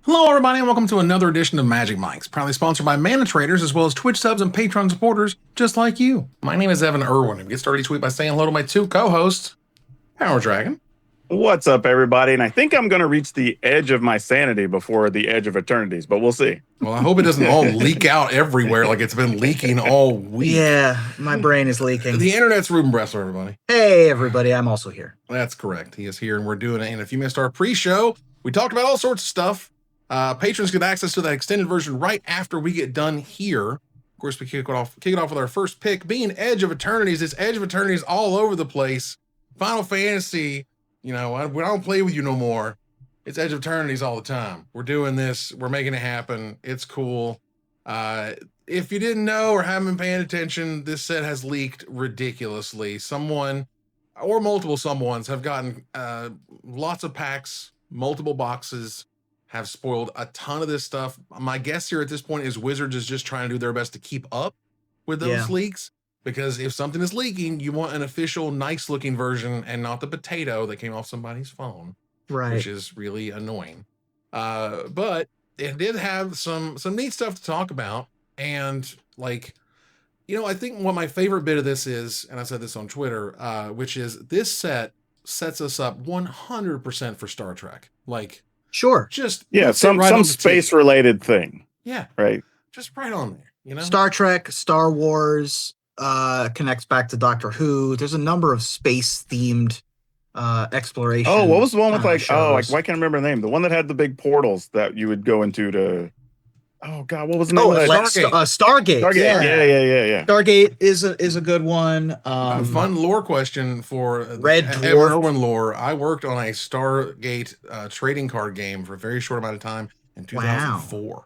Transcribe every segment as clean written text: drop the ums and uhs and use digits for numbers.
Hello, everybody, and welcome to another edition of Magic Mics, proudly sponsored by Mana Traders, as well as Twitch subs and Patreon supporters just like you. My name is Evan Irwin, and we get started each week by saying hello to my two co-hosts, PowrDragn. What's up, everybody? And I think I'm going to reach the edge of my sanity before the Edge of Eternities, but we'll see. Well, I hope it doesn't all leak out everywhere like it's been leaking all week. Yeah, my brain is leaking. The internet's Reuben Bressler, everybody. Hey, everybody, I'm also here. That's correct. He is here, and we're doing it. And if you missed our pre-show, we talked about all sorts of stuff. Patrons get access to that extended version right after we get done here. Of course, we kick it off with our first pick being Edge of Eternities. It's Edge of Eternities all over the place. Final Fantasy, we don't play with you no more. It's Edge of Eternities all the time. We're doing this. We're making it happen. It's cool. If you didn't know or haven't been paying attention, this set has leaked ridiculously. Someone or multiple someones have gotten lots of packs, multiple boxes, have spoiled a ton of this stuff. My guess here at this point is Wizards is just trying to do their best to keep up with those leaks, because if something is leaking, you want an official, nice-looking version and not the potato that came off somebody's phone, right? Which is really annoying. But it did have some neat stuff to talk about, and I think what my favorite bit of this is, and I said this on Twitter, which is this set sets us up 100% for Star Trek. Sure. Just some space related thing. Yeah. Right. Just right on there, Star Trek, Star Wars, connects back to Doctor Who. There's a number of space themed exploration. Oh, what was the one with why shows. can't I remember the name? The one that had the big portals that you would go into to what was the name of that? Stargate. Stargate. Yeah. Stargate is a good one. A fun lore question for Red Dwarf Irwin lore. I worked on a Stargate trading card game for a very short amount of time in 2004.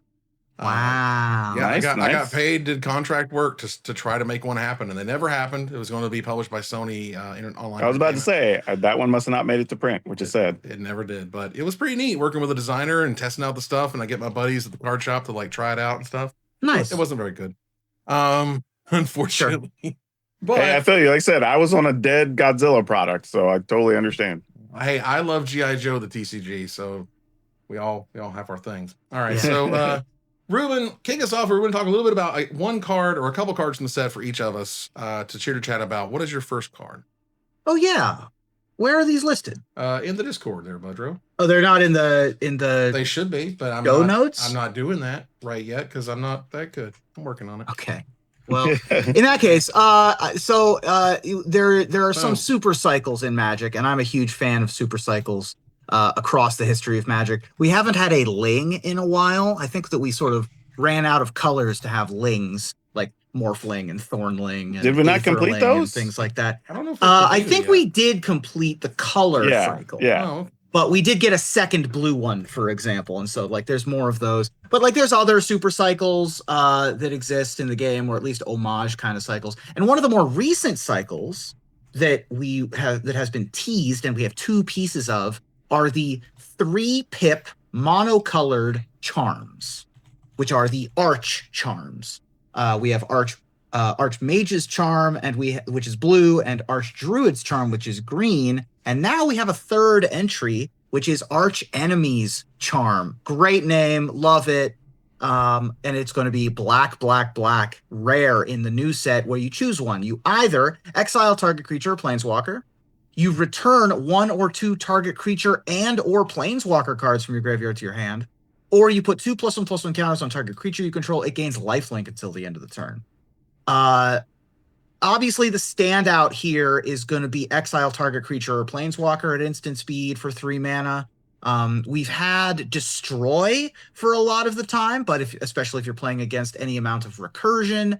Wow. Yeah, nice, I got paid, did contract work to try to make one happen, and it never happened. It was going to be published by Sony online. I was about to say that one must have not made it to print, which is sad. It never did, but it was pretty neat working with a designer and testing out the stuff, and I get my buddies at the card shop to try it out and stuff. Nice. It wasn't very good, unfortunately. Sure. But hey, I feel you. Like I said, I was on a dead Godzilla product, so I totally understand. Hey, I love G.I. Joe, the TCG, so we all have our things. All right, so Reuben, kick us off. We're going to talk a little bit about one card or a couple cards from the set for each of us to chitter chat about. What is your first card? Oh yeah, where are these listed? In the Discord, there, Budro. Oh, they're not in the. They should be, but I'm show not, notes. I'm not doing that right yet because I'm not that good. I'm working on it. Okay. Well, in that case, there are some super cycles in Magic, and I'm a huge fan of super cycles across the history of Magic. We haven't had a Ling in a while. I think that we sort of ran out of colors to have Lings, like Morphling and Thornling. And did we not complete those? Things like that. I don't know if I think we did complete the color cycle. Yeah. Oh, But we did get a second blue one, for example. And so there's more of those. But there's other super cycles that exist in the game, or at least homage kind of cycles. And one of the more recent cycles that has been teased, and we have two pieces of, are the 3-pip monocolored charms, which are the Arch charms. We have Archmage's charm, which is blue, and Archdruid's charm, which is green. And now we have a third entry, which is Archenemy's charm. Great name, love it. And it's going to be black, rare in the new set, where you choose one. You either exile target creature or planeswalker. You return 1 or 2 target creature and or planeswalker cards from your graveyard to your hand, or you put 2+1/+1 counters on target creature you control. It gains lifelink until the end of the turn. Obviously, the standout here is going to be exile target creature or planeswalker at instant speed for 3 mana. We've had destroy for a lot of the time, but especially if you're playing against any amount of recursion,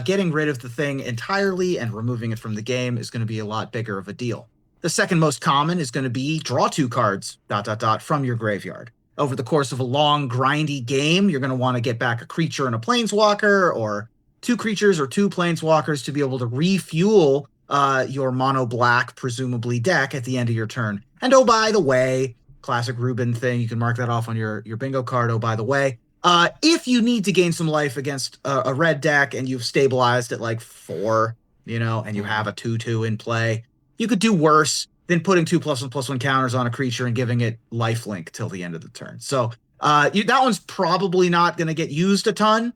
getting rid of the thing entirely and removing it from the game is going to be a lot bigger of a deal. The second most common is going to be draw 2 cards, ... from your graveyard. Over the course of a long, grindy game, you're going to want to get back a creature and a planeswalker, or 2 creatures or 2 planeswalkers to be able to refuel your mono black, presumably, deck at the end of your turn. And oh, by the way, classic Reuben thing, you can mark that off on your bingo card. Oh, by the way, if you need to gain some life against a red deck and you've stabilized at 4, and you have a 2/2 in play, you could do worse than putting 2+1/+1 counters on a creature and giving it lifelink till the end of the turn. So That one's probably not going to get used a ton,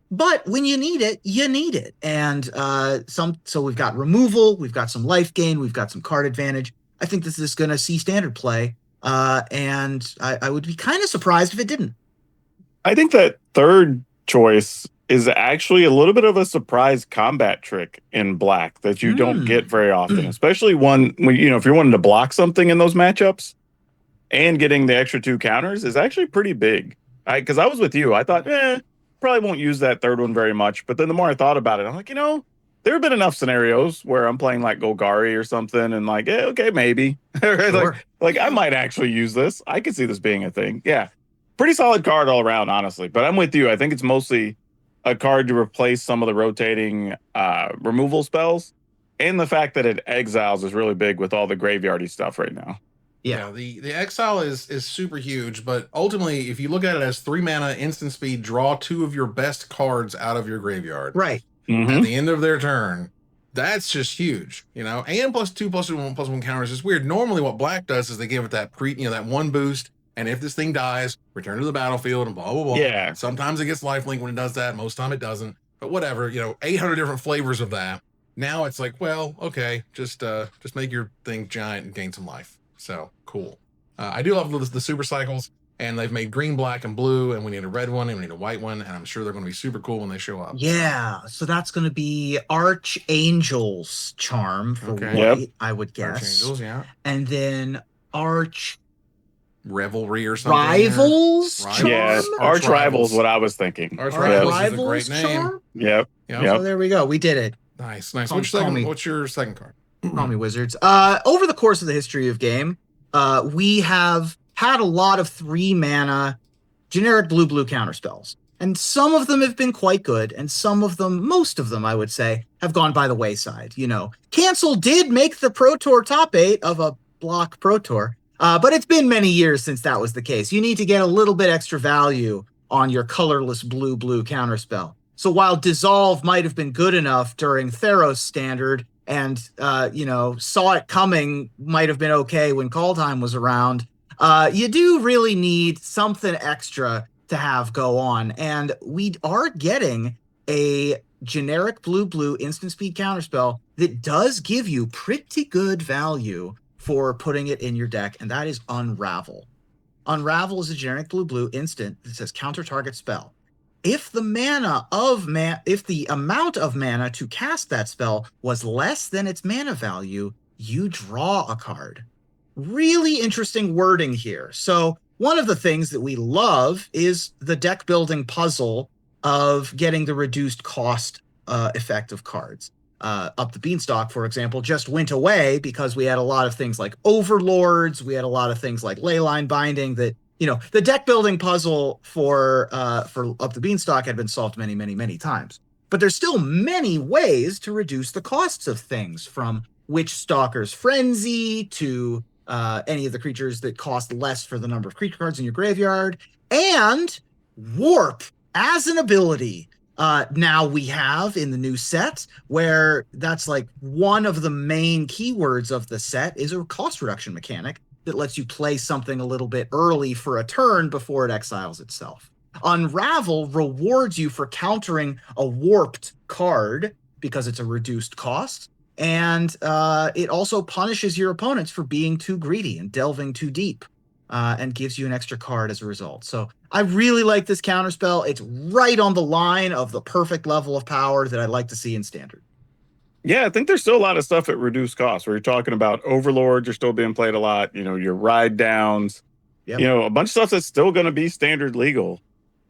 but when you need it, you need it. And so we've got removal, we've got some life gain, we've got some card advantage. I think this is going to see standard play, and I would be kind of surprised if it didn't. I think that third choice is actually a little bit of a surprise combat trick in black that you don't get very often, especially when if you're wanting to block something in those matchups, and getting the extra 2 counters is actually pretty big. Because I was with you, I thought, probably won't use that third one very much. But then the more I thought about it, I'm like, there have been enough scenarios where I'm playing like Golgari or something, and like, okay, maybe. Sure. like I might actually use this. I could see this being a thing. Yeah, pretty solid card all around, honestly. But I'm with you. I think it's mostly a card to replace some of the rotating removal spells, and the fact that it exiles is really big with all the graveyardy stuff right now. Yeah, the exile is super huge, but ultimately, if you look at it as 3 mana, instant speed, draw 2 of your best cards out of your graveyard. Right. At the end of their turn, that's just huge, and +2/+1/+1 counters is weird. Normally what black does is they give it that that 1 boost, and if this thing dies, return to the battlefield and blah blah blah. Yeah. Sometimes it gets lifelink when it does that, most time it doesn't, but whatever, 800 different flavors of that. Now it's like, well, okay, just make your thing giant and gain some life. So cool. I do love the super cycles, and they've made green, black, and blue, and we need a red one, and we need a white one, and I'm sure they're going to be super cool when they show up. Yeah, so that's going to be Archangel's Charm for white, I would guess. Archangels, yeah. And then Revelry or something. Rivals Charm? Yeah, Arch Rivals, what I was thinking. Arch Rivals is a great name. Charm? Yep. So there we go. We did it. Nice. What's your second card? Call me Wizards. Over the course of the history of game, we have had a lot of 3 mana generic blue counter spells. And some of them have been quite good, and most of them, I would say, have gone by the wayside. Cancel did make the Pro Tour top 8 of a block Pro Tour, but it's been many years since that was the case. You need to get a little bit extra value on your colorless blue counter spell. So while Dissolve might have been good enough during Theros Standard, and saw it coming, might have been okay when Call Time was around, you do really need something extra to have go on. And we are getting a generic blue instant speed counterspell that does give you pretty good value for putting it in your deck, and that is Unravel. Unravel is a generic blue instant that says counter target spell. If the amount of mana to cast that spell was less than its mana value, you draw a card. Really interesting wording here. So one of the things that we love is the deck building puzzle of getting the reduced cost effect of cards. Up the Beanstalk, for example, just went away because we had a lot of things like Overlords, we had a lot of things like Leyline Binding that, the deck building puzzle for Up the Beanstalk had been solved many, many, many times. But there's still many ways to reduce the costs of things, from Witchstalker's Frenzy to any of the creatures that cost less for the number of creature cards in your graveyard, and Warp as an ability. Now we have in the new set, where that's like one of the main keywords of the set is a cost reduction mechanic that lets you play something a little bit early for a turn before it exiles itself. Unravel rewards you for countering a warped card because it's a reduced cost, and it also punishes your opponents for being too greedy and delving too deep, and gives you an extra card as a result. So I really like this counterspell. It's right on the line of the perfect level of power that I'd like to see in Standard. Yeah, I think there's still a lot of stuff at reduced cost where you're talking about Overlords are still being played a lot. Your ride downs, a bunch of stuff that's still going to be standard legal,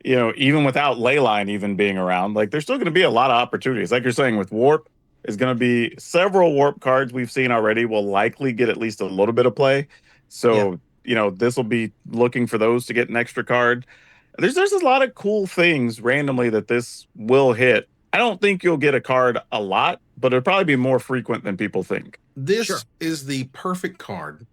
even without Leyline even being around. Like, there's still going to be a lot of opportunities. Like you're saying, with Warp, is going to be several Warp cards we've seen already will likely get at least a little bit of play. So, this will be looking for those to get an extra card. There's a lot of cool things randomly that this will hit. I don't think you'll get a card a lot, but it'll probably be more frequent than people think. This is the perfect card.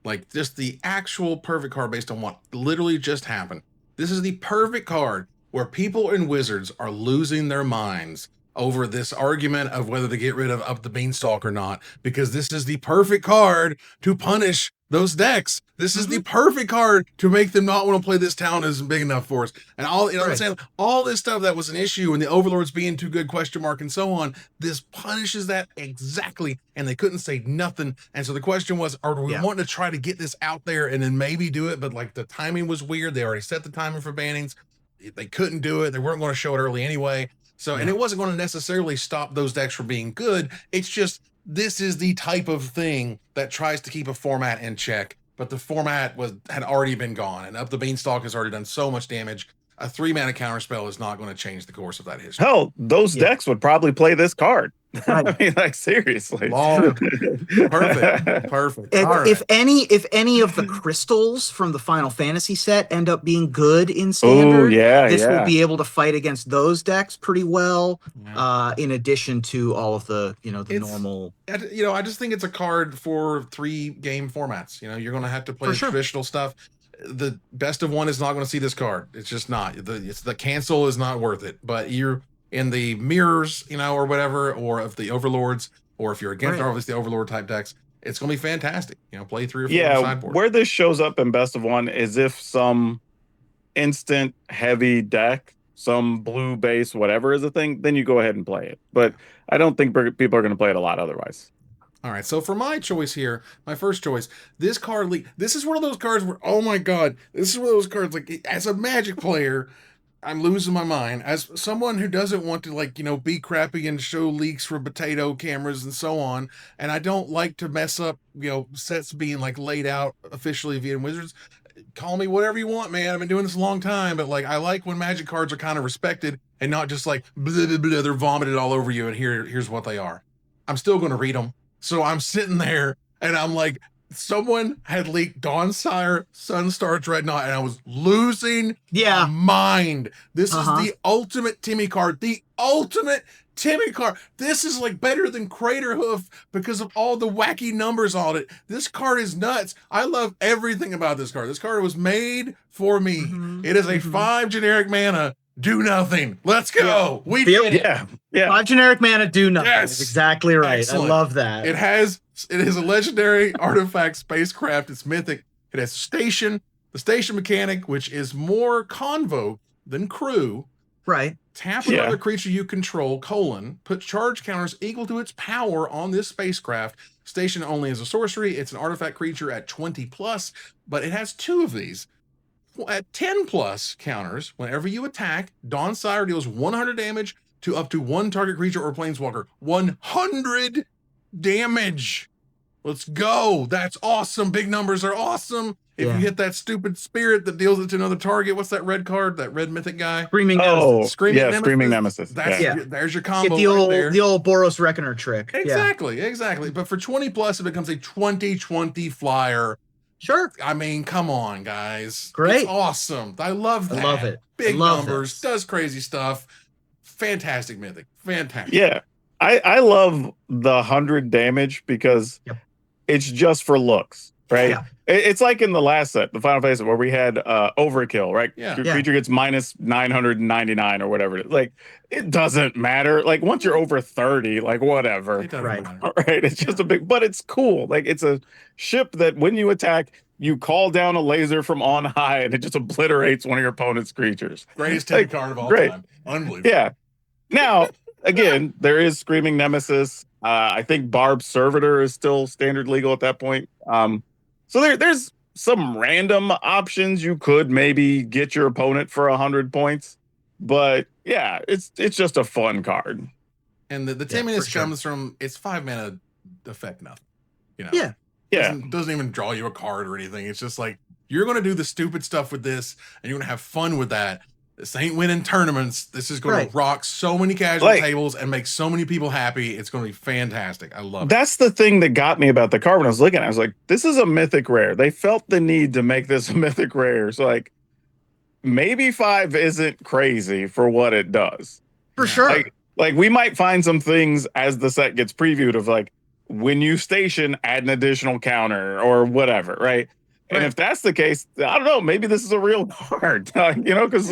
Like, just the actual perfect card based on what literally just happened. This is the perfect card where people in Wizards are losing their minds over this argument of whether to get rid of Up the Beanstalk or not, because this is the perfect card to punish those decks. This is the perfect card to make them not want to play this town isn't big enough for us. And all, what I'm saying, all this stuff that was an issue and the overlords being too good, question mark, and so on, this punishes that exactly. And they couldn't say nothing. And so the question was, are we wanting to try to get this out there and then maybe do it? But like the timing was weird. They already set the timing for bannings. They couldn't do it. They weren't going to show it early anyway. So, and it wasn't going to necessarily stop those decks from being good. It's just, this is the type of thing that tries to keep a format in check, but the format had already been gone, and Up the Beanstalk has already done so much damage. A 3-mana counterspell is not going to change the course of that history. Hell, those decks would probably play this card. I mean, like, seriously. Perfect. If any of the crystals from the Final Fantasy set end up being good in standard, this will be able to fight against those decks pretty well. In addition to all of the normal. I just think it's a card for 3 game formats. You're going to have to play traditional stuff. The best of one is not going to see this card. It's just not. The cancel is not worth it. But you're in the mirrors, or whatever, or of the overlords, or if you're against obviously the overlord type decks, it's going to be fantastic. Play 3 or 4 on the sideboard. Where this shows up in best of one is if some instant heavy deck, some blue base, whatever is a thing, then you go ahead and play it. But I don't think people are going to play it a lot otherwise. All right, so for my choice here, my first choice, this card, this is one of those cards where, oh my God, this is one of those cards, like, as a Magic player, I'm losing my mind. As someone who doesn't want to, be crappy and show leaks for potato cameras and so on, and I don't like to mess up, sets being, laid out officially via Wizards, call me whatever you want, man. I've been doing this a long time, but, I like when Magic cards are kind of respected and not just, blah, blah, blah, they're vomited all over you, and here's what they are. I'm still going to read them. So I'm sitting there and I'm like, someone had leaked Dawnsire, Sunstar, Dreadnought, and I was losing my mind. This is the ultimate Timmy card. The ultimate Timmy card. This is better than Craterhoof because of all the wacky numbers on it. This card is nuts. I love everything about this card. This card was made for me. It is a 5 generic mana. Do nothing. Let's go. We did it. Yeah. 5 generic mana, do nothing. Yes. That's exactly right. Excellent. I love that. It is a legendary artifact spacecraft. It's mythic. It has station, the station mechanic, which is more convoke than crew. Right. Tap another creature you control, put charge counters equal to its power on this spacecraft. Station only is a sorcery. It's an artifact creature at 20+, but it has 2 of these. At 10+ counters, whenever you attack, Dawnsire deals 100 damage to up to 1 target creature or planeswalker. 100 damage. Let's go. That's awesome. Big numbers are awesome. If you hit that stupid spirit that deals it to another target, what's that red card? That red mythic guy? Screaming Nemesis. Screaming Nemesis. There's your combo. Get the old Boros Reckoner trick. Exactly. But for 20+, it becomes a 20/20 flyer. Sure. I mean, come on, guys. Great. It's awesome. I love that. I love it. Big numbers, does crazy stuff. Fantastic mythic. Fantastic. Yeah. I love the 100 damage because it's just for looks, right? Yeah. It's like in the last set, the Final Fantasy, where we had Overkill, right? Yeah. Your creature gets minus 999 or whatever. It doesn't matter. Once you're over 30, whatever. It doesn't matter. Right. It's just but it's cool. It's a ship that when you attack, you call down a laser from on high and it just obliterates one of your opponent's creatures. Greatest Timmy card of all time. Unbelievable. Yeah. Now, again, there is Screaming Nemesis. I think Barb's Servitor is still standard legal at that point. So there's some random options. You could maybe get your opponent for 100 points. But yeah, it's just a fun card. And the Timminess comes from its 5 mana effect nothing. Yeah. Doesn't even draw you a card or anything. It's just you're going to do the stupid stuff with this and you're going to have fun with that. This ain't winning tournaments. This is going to rock so many casual tables and make so many people happy. It's going to be fantastic. I love it. That's the thing that got me about the card when I was looking at it. I was like, this is a mythic rare. They felt the need to make this a mythic rare. So maybe 5 isn't crazy for what it does. For sure. We might find some things as the set gets previewed of when you station, add an additional counter or whatever, right? And if that's the case, I don't know, maybe this is a real card, because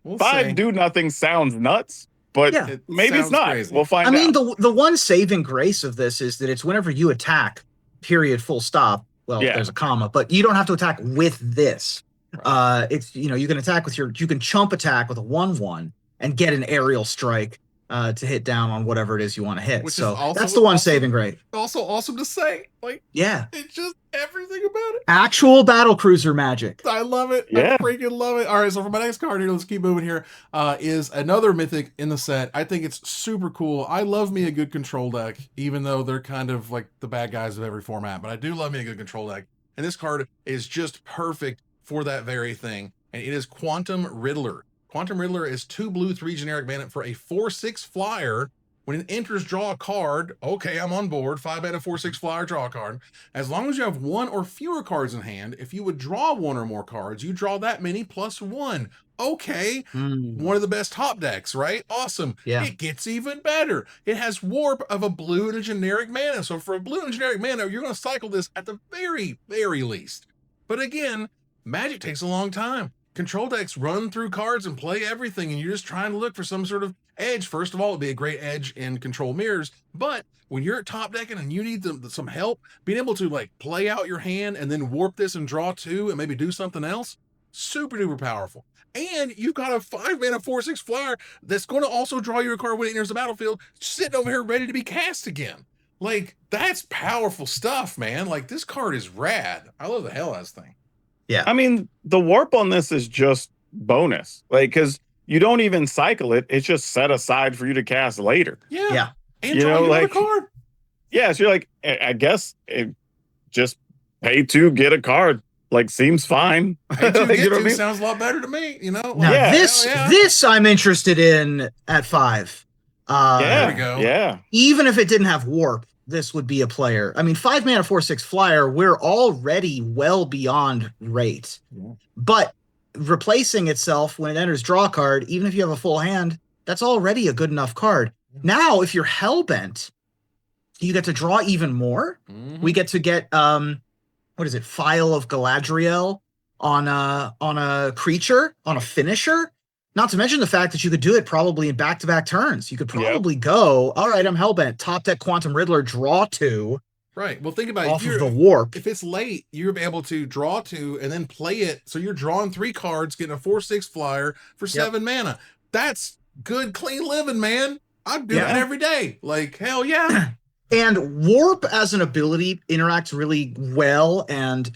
we'll 5 see. do nothing sounds nuts, but maybe it's not. Crazy. We'll find out. I mean, the one saving grace of this is that it's whenever you attack, period, full stop, Well, there's a comma, but you don't have to attack with this. It's you can attack with you can chump attack with a 1/1 and get an aerial strike to hit down on whatever it is you want to hit. So that's the one saving grade. Also awesome to say. Like, yeah, it's just everything about it. Actual battle cruiser magic. I love it. Yeah. I freaking love it. All right, so for my next card here, let's keep moving here. Is another mythic in the set. I think it's super cool. I love me a good control deck, even though they're kind of like the bad guys of every format. But I do love me a good control deck. And this card is just perfect for that very thing. And it is Quantum Riddler. Quantum Riddler is 2 blue, 3 generic mana for a 4/6 flyer. When it enters, draw a card. Okay, I'm on board. 5 mana, 4/6 flyer, draw a card. As long as you have 1 or fewer cards in hand, if you would draw 1 or more cards, you draw that many plus 1. Okay, one of the best top decks, right? Awesome. Yeah. It gets even better. It has warp of a blue and a generic mana. So for a blue and generic mana, you're going to cycle this at the very, very least. But again, Magic takes a long time. Control decks run through cards and play everything, and you're just trying to look for some sort of edge. First of all, it'd be a great edge in control mirrors, but when you're at top decking and you need some help, being able to like play out your hand and then warp this and draw 2 and maybe do something else, super duper powerful. And you've got a 5 mana 4/6 flyer that's going to also draw you a card when it enters the battlefield, sitting over here ready to be cast again. Like, that's powerful stuff, man. Like, this card is rad. I love the hell out of this thing. Yeah. I mean, the warp on this is just bonus. Like, because you don't even cycle it. It's just set aside for you to cast later. Yeah. And draw you another card. Yeah, so you're like, I guess just pay 2, get a card. Like, seems fine. Pay 2, Like, get 2 I mean? sounds a lot better to me, you know? Like, Now this I'm interested in at 5. There we go. Yeah. Even if it didn't have warp, this would be a player. I mean, 5 mana 4/6 flyer, we're already well beyond rate. Yeah. But replacing itself when it enters draw card, even if you have a full hand, that's already a good enough card. Now, if you're hellbent, you get to draw even more. We get to get what is it? File of Galadriel on a creature, on a finisher. Not to mention the fact that you could do it probably in back-to-back turns. You could probably go, all right, I'm hellbent. Top deck Quantum Riddler, draw 2. Right. Well, think about it. Off of the warp. If it's late, you're able to draw 2 and then play it. So you're drawing 3 cards, getting a 4/6 flyer for 7 mana. That's good, clean living, man. I'm doing it every day. Like, hell yeah. And warp as an ability interacts really well and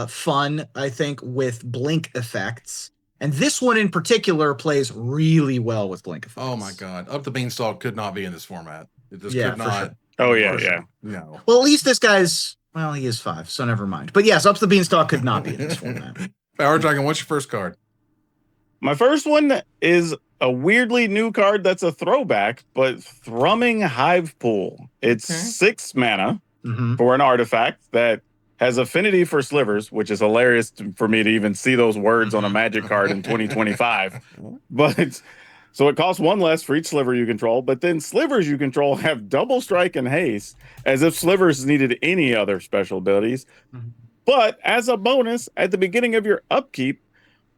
fun, I think, with blink effects. And this one in particular plays really well with blink effects. Oh my god. Up the Beanstalk could not be in this format. It just could not. Sure. Oh, yeah. No. Well, at least this guy's, well, he is 5, so never mind. But yes, Up the Beanstalk could not be in this format. PowrDragn, what's your first card? My first one is a weirdly new card that's a throwback, but Thrumming Hivepool. It's 6 mana for an artifact that has affinity for slivers, which is hilarious for me to even see those words on a Magic card in 2025. But so it costs 1 less for each sliver you control, but then slivers you control have double strike and haste, as if slivers needed any other special abilities. But as a bonus, at the beginning of your upkeep,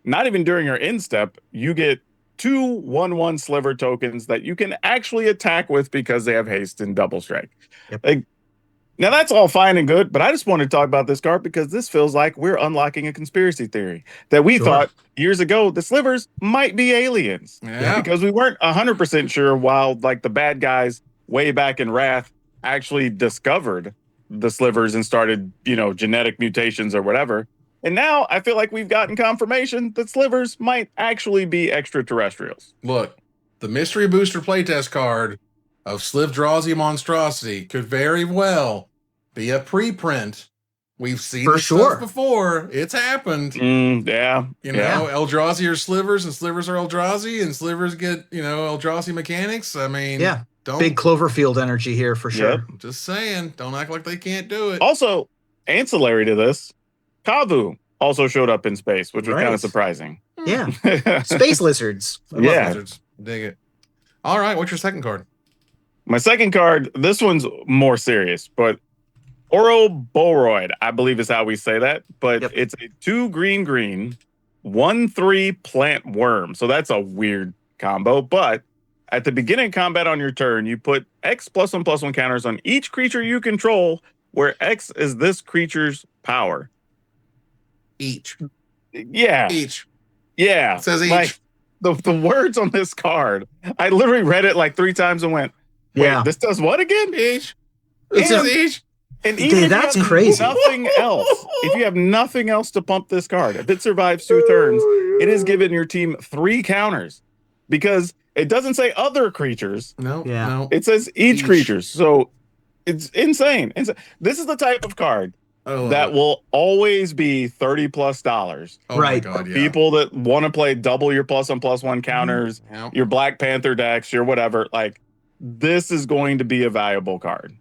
not even during your end step, you get 2 1/1 sliver tokens that you can actually attack with because they have haste and double strike. Like, now that's all fine and good, but I just want to talk about this card because this feels like we're unlocking a conspiracy theory that we thought years ago the slivers might be aliens. Because we weren't 100% sure while like the bad guys way back in Wrath actually discovered the slivers and started, genetic mutations or whatever. And now I feel like we've gotten confirmation that slivers might actually be extraterrestrials. Look, the mystery booster playtest card of Slivdrazi Monstrosity could very well be a preprint. We've seen this stuff before. It's happened. Eldrazi are slivers and slivers are Eldrazi and slivers get, Eldrazi mechanics. I mean, big Cloverfield energy here for sure. Just saying, don't act like they can't do it. Also, ancillary to this, Kavu also showed up in space, which was kind of surprising. Yeah. Space lizards. I love lizards. Dig it. All right, what's your second card? My second card, this one's more serious, but Ouroboroid, I believe is how we say that, but it's a 2 green, 1/3 plant worm. So that's a weird combo, but at the beginning of combat on your turn, you put X +1/+1 counters on each creature you control where X is this creature's power. Each. Yeah. Each. Yeah. It says each. Like, the words on this card, I literally read it like 3 times and went, wait, this does what again? Each. It says each. And even if that's you have crazy. nothing else, if you have nothing else to pump this card, if it survives 2 turns, it is giving your team 3 counters because it doesn't say other creatures. No. It says each creature. So it's insane. This is the type of card that will always be $30+. Oh my God, yeah. People that want to play double your +1/+1 counters, your Black Panther decks, your whatever, like this is going to be a valuable card.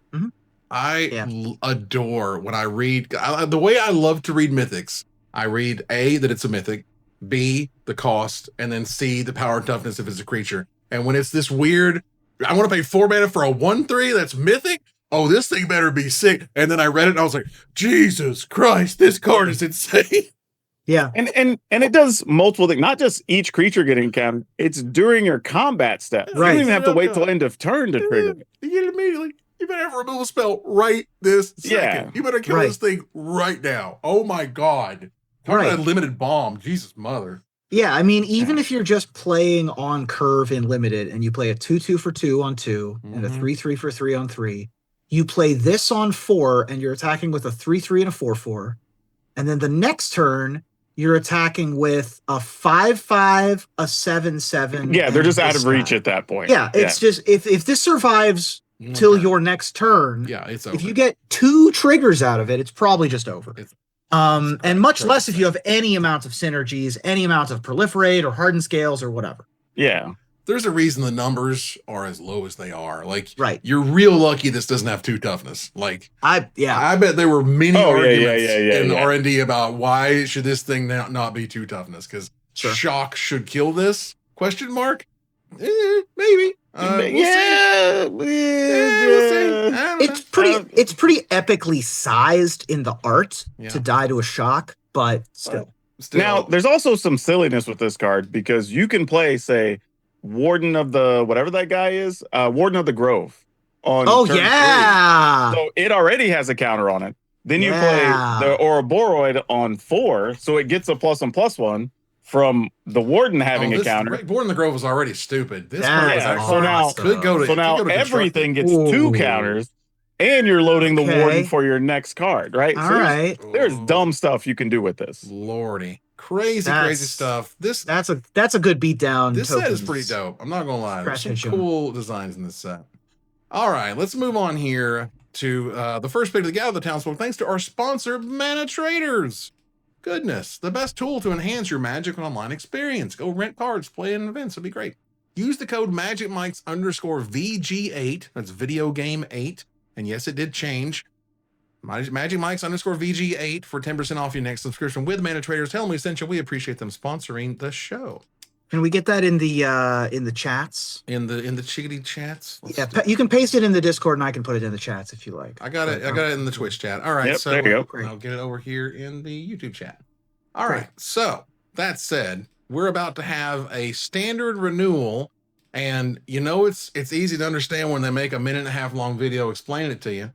I adore when I read the way I love to read mythics. I read A, that it's a mythic, B, the cost, and then C, the power and toughness if it's a creature. And when it's this weird, I want to pay 4 mana for a 1/3 that's mythic. Oh, this thing better be sick. And then I read it and I was like, Jesus Christ, this card is insane. Yeah. And it does multiple things, not just each creature getting counted. It's during your combat step. Right. You don't even have to wait till end of turn to trigger it. You get it immediately. You better have a removal spell right this second. Yeah. You better kill this thing right now. Oh my God. Talk about a limited bomb. Jesus mother. Yeah, I mean, even if you're just playing on curve in limited and you play a 2/2 for 2 on 2 and a 3/3 for 3 on 3, you play this on 4 and you're attacking with a 3/3 and a 4/4. And then the next turn, you're attacking with a 5/5, a 7/7. Yeah, they're just out of reach at that point. Yeah, it's just if this survives till your next turn, it's over. If you get 2 triggers out of it, it's probably just over. And much less if you have any amount of synergies, any amount of proliferate or hardened scales or whatever. Yeah. There's a reason the numbers are as low as they are. Like, you're real lucky this doesn't have 2 toughness. Like, I bet there were many arguments in R&D about why should this thing not be 2 toughness? Because shock should kill this? Question mark? Maybe. We'll see. It's pretty epically sized in the art to die to a shock, but still. Now, there's also some silliness with this card because you can play, say, Warden of the whatever that guy is, Warden of the Grove on turn 3. So it already has a counter on it. Then you play the Ouroboroid on 4, so it gets a +1/+1 from the Warden having a counter. Warden of the Grove was already stupid. This card is actually so now everything gets 2 counters, and you're loading the Warden for your next card, right? There's dumb stuff you can do with this. Lordy. Crazy stuff. That's a good beatdown. This set is pretty dope. I'm not gonna lie. There's some cool designs in this set. All right, let's move on here to the first pick of the Gather the Townsfolk. Thanks to our sponsor, Mana Traders. Goodness, the best tool to enhance your Magic Online experience. Go rent cards, play in events. It'll be great. Use the code MagicMikes_VG8. That's video game 8. And yes, it did change. MagicMikes_VG8 for 10% off your next subscription with Mana Traders. Tell them we sent you. We appreciate them sponsoring the show. Can we get that in the chats? In the chickadee chats? You can paste it in the Discord and I can put it in the chats if you like. I got it in the Twitch chat. All right, so there you go. I'll get it over here in the YouTube chat. All right, so that said, we're about to have a standard renewal, and it's easy to understand when they make a 1.5 minute long video explaining it to you.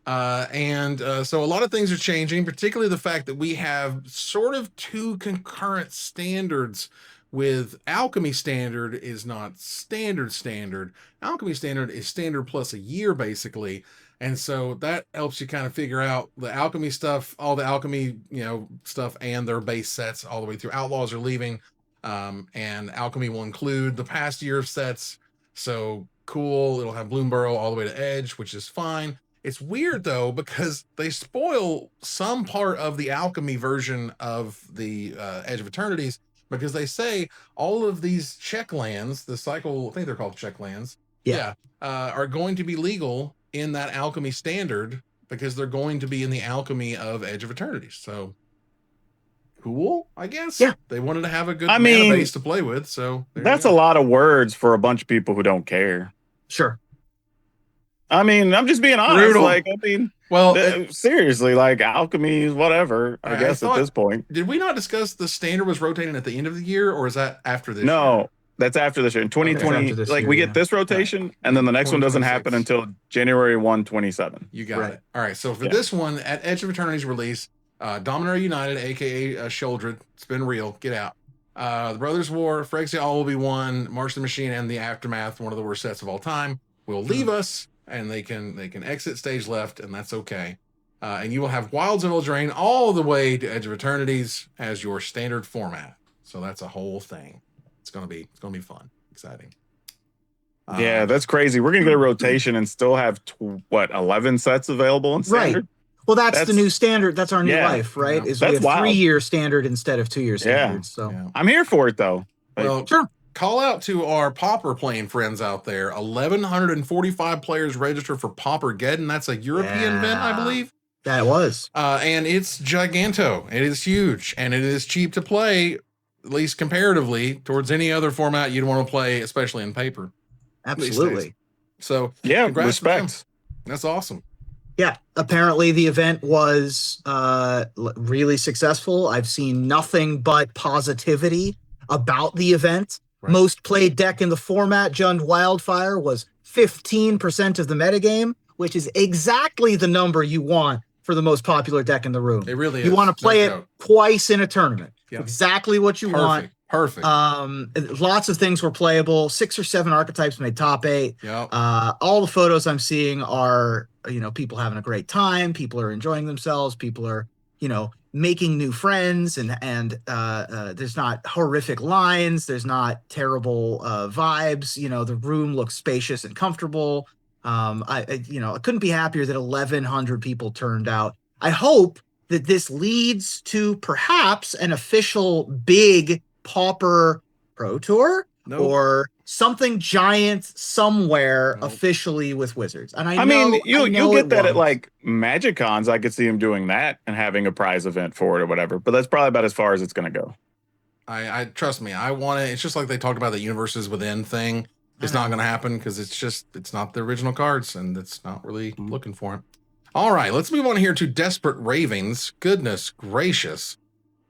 So a lot of things are changing, particularly the fact that we have sort of 2 concurrent standards. With Alchemy Standard is not standard. Alchemy Standard is standard plus a year, basically. And so that helps you kind of figure out the alchemy stuff, all the alchemy, stuff and their base sets all the way through. Outlaws are leaving, and Alchemy will include the past year of sets. So cool. It'll have Bloomborough all the way to Edge, which is fine. It's weird, though, because they spoil some part of the alchemy version of the Edge of Eternities, because they say all of these check lands, the cycle, I think they're called check lands, are going to be legal in that alchemy standard because they're going to be in the alchemy of Edge of Eternities. So cool, I guess. Yeah. They wanted to have a good mana base to play with. So that's a lot of words for a bunch of people who don't care. Sure. I mean, I'm just being honest. Brutal. Like, I mean, seriously, like alchemy, whatever. I guess at this point. Did we not discuss the standard was rotating at the end of the year, or is that after this? No, year? That's after this year. In 2020, this like year, we yeah. get this rotation, and then the next one doesn't happen 2026. until January 1, 27. You got Right. it. All right. So for this one, at Edge of Eternities release, Dominator United, aka Sheldred, it's been real. Get out. The Brothers War, Phyrexia All will be one. March the Machine and the Aftermath, one of the worst sets of all time, will leave us, and they can exit stage left, and that's okay. And you will have Wilds of Eldraine all the way to Edge of Eternities as your standard format. So that's a whole thing. It's gonna be fun, exciting. Yeah, that's crazy. We're gonna get a rotation and still have 11 sets available in standard. Right. Well, that's the new standard. That's our new Yeah. life, right? Yeah. Is we That's have wild. 3-year standard instead of 2-year Yeah. standard. So Yeah. I'm here for it though. Like, Well, sure. call out to our Pauper playing friends out there. 1,145 players registered for Poppergeddon. That's a European event, I believe. That was. And it's giganto. It is huge, and it is cheap to play, at least comparatively, towards any other format you'd want to play, especially in paper. Absolutely. So yeah, congrats to them. respect. That's awesome. Yeah, apparently the event was really successful. I've seen nothing but positivity about the event. Right. Most played deck in the format, Jund Wildfire, was 15% of the metagame, which is exactly the number you want for the most popular deck in the room. It really is. You want to play No it joke. twice in a tournament. Yeah. Exactly what you want. Perfect. Lots of things were playable. 6 or 7 archetypes made top 8. Yep. All the photos I'm seeing are, people having a great time. People are enjoying themselves. People are, making new friends, and there's not horrific lines. There's not terrible vibes. The room looks spacious and comfortable. I couldn't be happier that 1,100 people turned out. I hope that this leads to perhaps an official big Pauper Pro Tour or something giant somewhere officially with Wizards. And I mean, you'll get that at won't. like Magic Cons. I could see him doing that and having a prize event for it or whatever. But that's probably about as far as it's going to go. I trust me. I want it. It's just like they talked about the universes within thing. It's not going to happen because it's not the original cards, and it's not really looking for it. All right, let's move on here to Desperate Ravings. Goodness gracious.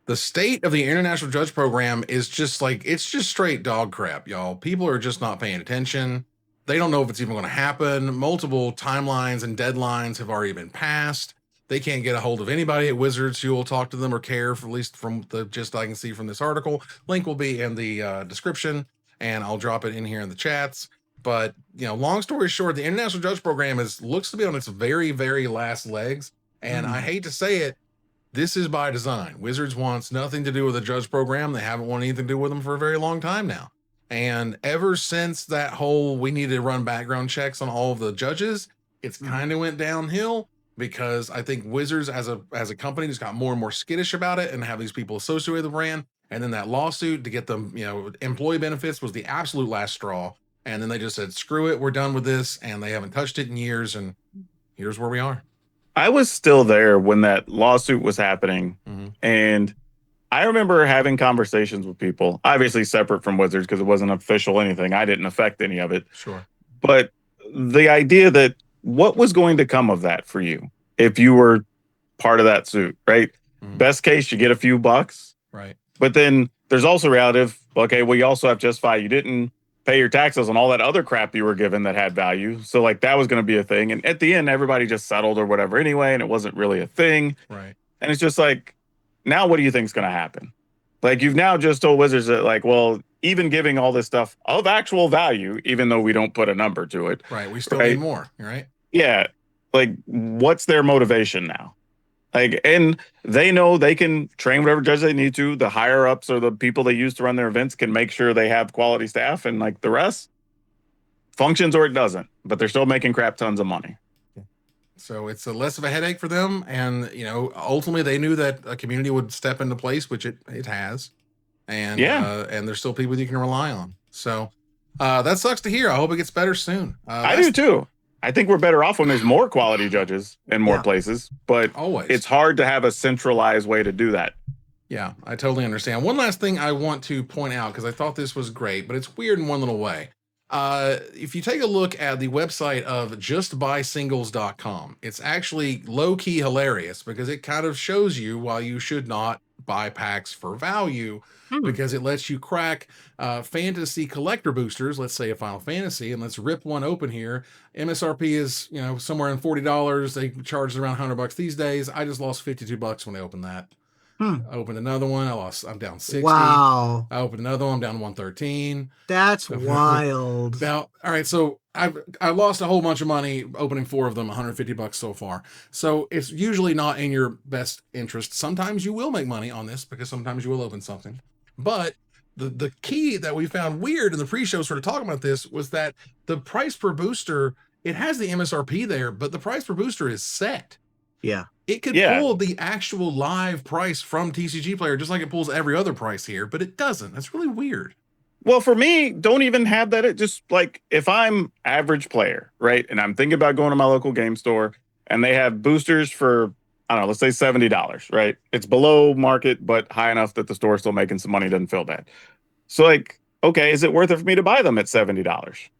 The state of the International Judge Program is just it's just straight dog crap, y'all. People are just not paying attention. They don't know if it's even going to happen. Multiple timelines and deadlines have already been passed. They can't get a hold of anybody at Wizards who will talk to them or care, at least from the gist I can see from this article. Link will be in the description, and I'll drop it in here in the chats. But, long story short, the International Judge Program looks to be on its very, very last legs. And I hate to say it, this is by design. Wizards wants nothing to do with the Judge Program. They haven't wanted anything to do with them for a very long time now. And ever since that whole, we need to run background checks on all of the judges, it's kind of went downhill, because I think Wizards as a company just got more and more skittish about it and have these people associated with the brand. And then that lawsuit to get them, employee benefits was the absolute last straw. And then they just said, screw it, we're done with this. And they haven't touched it in years. And here's where we are. I was still there when that lawsuit was happening. And I remember having conversations with people, obviously separate from Wizards because it wasn't official anything. I didn't affect any of it. Sure. But the idea that what was going to come of that for you if you were part of that suit, right? Best case, you get a few bucks. Right. But then there's also reality of, okay, well, you also have Justify. You didn't pay your taxes on all that other crap you were given that had value. So that was going to be a thing. And at the end, everybody just settled or whatever anyway, and it wasn't really a thing. Right. And it's just now what do you think is going to happen? You've now just told Wizards that well, even giving all this stuff of actual value, even though we don't put a number to it. Right. We still need more. Right. Yeah. What's their motivation now? And they know they can train whatever judge they need to. The higher ups or the people they use to run their events can make sure they have quality staff, and the rest functions or it doesn't, but they're still making crap tons of money. So it's less of a headache for them. And, ultimately they knew that a community would step into place, which it has. And, and there's still people you can rely on. So that sucks to hear. I hope it gets better soon. I do too. I think we're better off when there's more quality judges in more places, but always. It's hard to have a centralized way to do that. Yeah, I totally understand. One last thing I want to point out, because I thought this was great, but it's weird in one little way. If you take a look at the website of justbuysingles.com, it's actually low-key hilarious because it kind of shows you why you should not buy packs for value Hmm. because it lets you crack fantasy collector boosters, let's say a Final Fantasy, and let's rip one open here. MSRP is, somewhere in $40. They charge around $100 these days. I just lost $52 when I opened that. I opened another one. I'm down 60. Wow. I opened another one. I'm down 113. That's wild. All right. So I lost a whole bunch of money opening 4 of them, $150 so far. So it's usually not in your best interest. Sometimes you will make money on this because sometimes you will open something. But the key that we found weird in the pre-show sort of talking about this was that the price per booster, it has the MSRP there, but the price per booster is set. Yeah. It could pull the actual live price from TCG Player just like it pulls every other price here, but it doesn't. That's really weird. Well, for me, don't even have that. It just like if I'm average player, right? And I'm thinking about going to my local game store and they have boosters for, I don't know, let's say $70, right? It's below market, but high enough that the store's still making some money, doesn't feel bad. So like, okay, is it worth it for me to buy them at $70?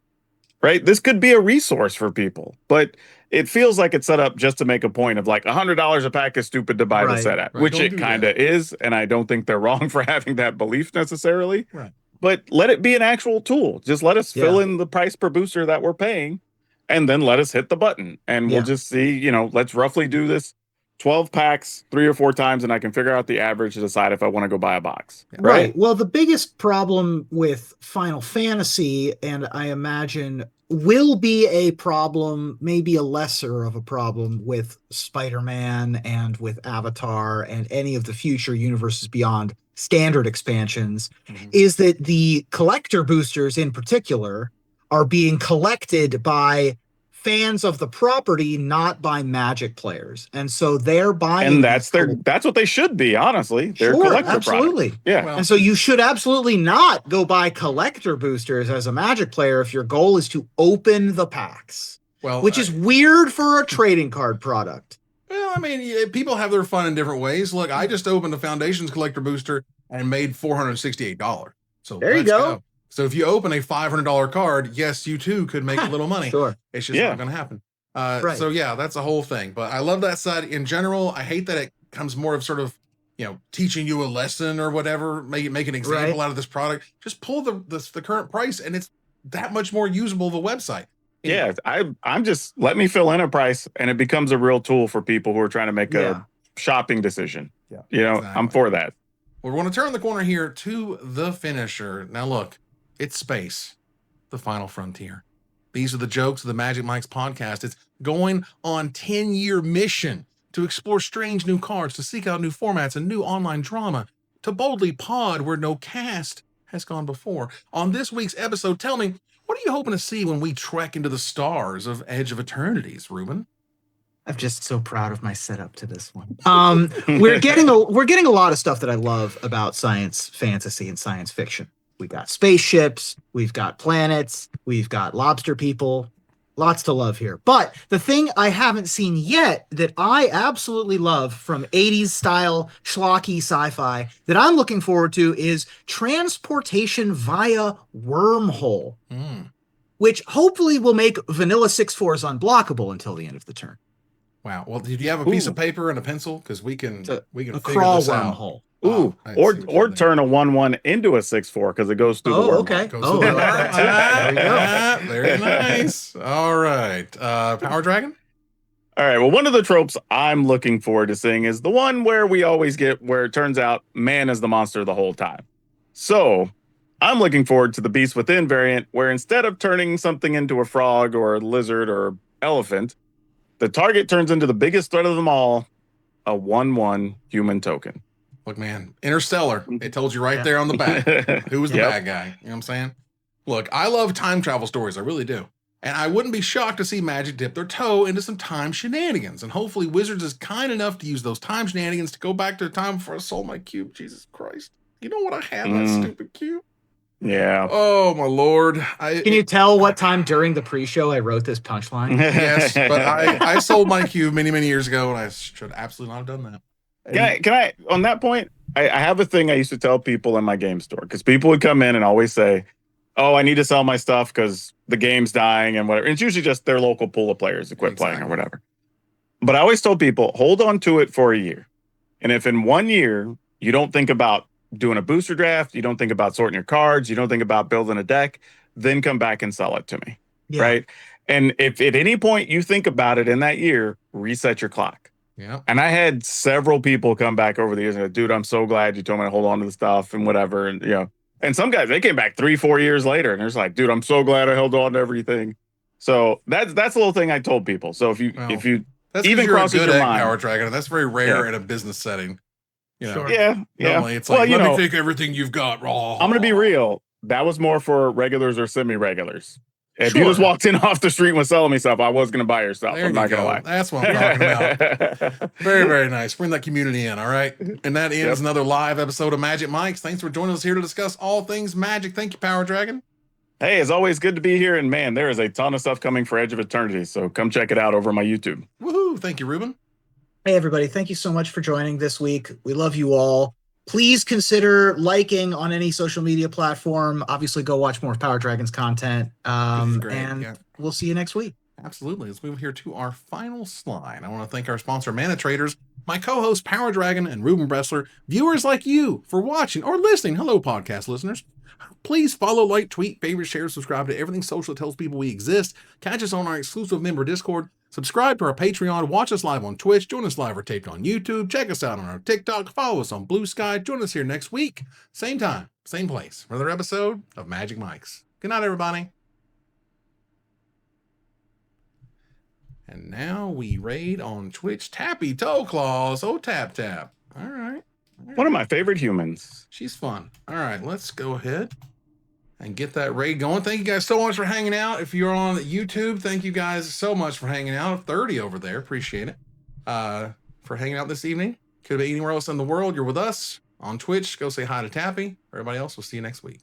Right? This could be a resource for people, but it feels like it's set up just to make a point of like $100 a pack is stupid to buy the set at, which it kind of is. And I don't think they're wrong for having that belief necessarily. Right. But let it be an actual tool. Just let us fill in the price per booster that we're paying and then let us hit the button and we'll just see, let's roughly do this 12 packs 3 or 4 times and I can figure out the average to decide if I want to go buy a box. Right. Well, the biggest problem with Final Fantasy, and I imagine will be a problem, maybe a lesser of a problem with Spider-Man and with Avatar and any of the future Universes Beyond standard expansions, is that the collector boosters in particular are being collected by fans of the property, not by Magic players, and so they're buying. And that's what they should be. Honestly, they're collector absolutely. Product. Yeah, and so you should absolutely not go buy collector boosters as a Magic player if your goal is to open the packs. Well, which is weird for a trading card product. Well, I mean, people have their fun in different ways. Look, I just opened a Foundations collector booster and made $468. So there you go. So if you open a $500 card, yes, you too could make a little money. Sure. It's just not going to happen. So yeah, that's a whole thing. But I love that side in general. I hate that it comes more of sort of, teaching you a lesson or whatever, make an example out of this product. Just pull the current price and it's that much more usable of a website. Yeah, I'm just let me fill in a price and it becomes a real tool for people who are trying to make a shopping decision. Yeah. Exactly. I'm for that. Well, we're going to turn the corner here to the finisher. Now look, it's space, the final frontier. These are the jokes of the Magic Mike's podcast. It's going on 10-year mission to explore strange new cards, to seek out new formats and new online drama, to boldly pod where no cast has gone before. On this week's episode, tell me, what are you hoping to see when we trek into the stars of Edge of Eternities, Reuben? I'm just so proud of my setup to this one. We're getting a lot of stuff that I love about science fantasy and science fiction. We got spaceships, we've got planets, we've got lobster people. Lots to love here. But the thing I haven't seen yet that I absolutely love from 80s style schlocky sci-fi that I'm looking forward to is transportation via wormhole, which hopefully will make vanilla 6/4s unblockable until the end of the turn. Wow. Well, did you have a piece of paper and a pencil? Because we can figure crawl this wormhole. out. Ooh, or turn a 1/1 into a 6/4 because it goes through the wormhole. Okay. There we go. Very nice. All right. PowrDragn? All right. Well, one of the tropes I'm looking forward to seeing is the one where we always get where it turns out man is the monster the whole time. So I'm looking forward to the Beast Within variant where instead of turning something into a frog or a lizard or elephant, the target turns into the biggest threat of them all, a 1/1 human token. Look, man, Interstellar. It told you right there on the back. Who was the bad guy? You know what I'm saying? Look, I love time travel stories. I really do. And I wouldn't be shocked to see Magic dip their toe into some time shenanigans. And hopefully Wizards is kind enough to use those time shenanigans to go back to a time before I sold my cube. Jesus Christ. You know what I had, that stupid cube? Yeah. Oh, my Lord. Can you tell what time during the pre-show I wrote this punchline? Yes, but I sold my cube many, many years ago, and I should absolutely not have done that. Can I, on that point, I have a thing I used to tell people in my game store, because people would come in and always say, oh, I need to sell my stuff because the game's dying and whatever. And it's usually just their local pool of players that quit playing or whatever. But I always told people, hold on to it for a year. And if in 1 year You don't think about doing a booster draft. You don't think about sorting your cards. You don't think about building a deck. Then come back and sell it to me. Yeah. Right. And if at any point you think about it in that year, reset your clock. Yeah. And I had several people come back over the years and go, dude, I'm so glad you told me to hold on to the stuff and whatever. And, and some guys, they came back 3-4 years later and they're just like, dude, I'm so glad I held on to everything. So that's a little thing I told people. So if you that's even you're crosses good your at mind, PowrDragn, and that's very rare in a business setting. Sure. Yeah. Normally it's like, let me take everything you've got raw. I'm gonna be real. That was more for regulars or semi-regulars. If you just walked in off the street and was selling me stuff, I was gonna buy your stuff. There I'm not gonna lie. That's what I'm talking about. Very, very nice. Bring that community in, all right? And that ends another live episode of Magic Mike's. Thanks for joining us here to discuss all things Magic. Thank you, PowrDragn. Hey, it's always good to be here. And man, there is a ton of stuff coming for Edge of Eternities. So come check it out over my YouTube. Woohoo. Thank you, Reuben. Hey, everybody. Thank you so much for joining this week. We love you all. Please consider liking on any social media platform. Obviously, go watch more of PowrDragn's content. We'll see you next week. Absolutely. Let's move here to our final slide. I want to thank our sponsor, Mana Traders, my co-host, PowrDragn, and Reuben Bressler, viewers like you for watching or listening. Hello, podcast listeners. Please follow, like, tweet, favorite, share, subscribe to everything social that tells people we exist. Catch us on our exclusive member Discord. Subscribe to our Patreon. Watch us live on Twitch. Join us live or taped on YouTube. Check us out on our TikTok. Follow us on Blue Sky. Join us here next week. Same time, same place. For another episode of Magic Mike's. Good night, everybody. And now we raid on Twitch Tappy Toe Claws. Oh, Tap Tap. All right. One of my favorite humans. She's fun. All right, let's go ahead and get that raid going. Thank you guys so much for hanging out. If you're on YouTube, thank you guys so much for hanging out. 30 over there. Appreciate it. For hanging out this evening. Could be anywhere else in the world. You're with us on Twitch. Go say hi to Tappy. Everybody else, we'll see you next week.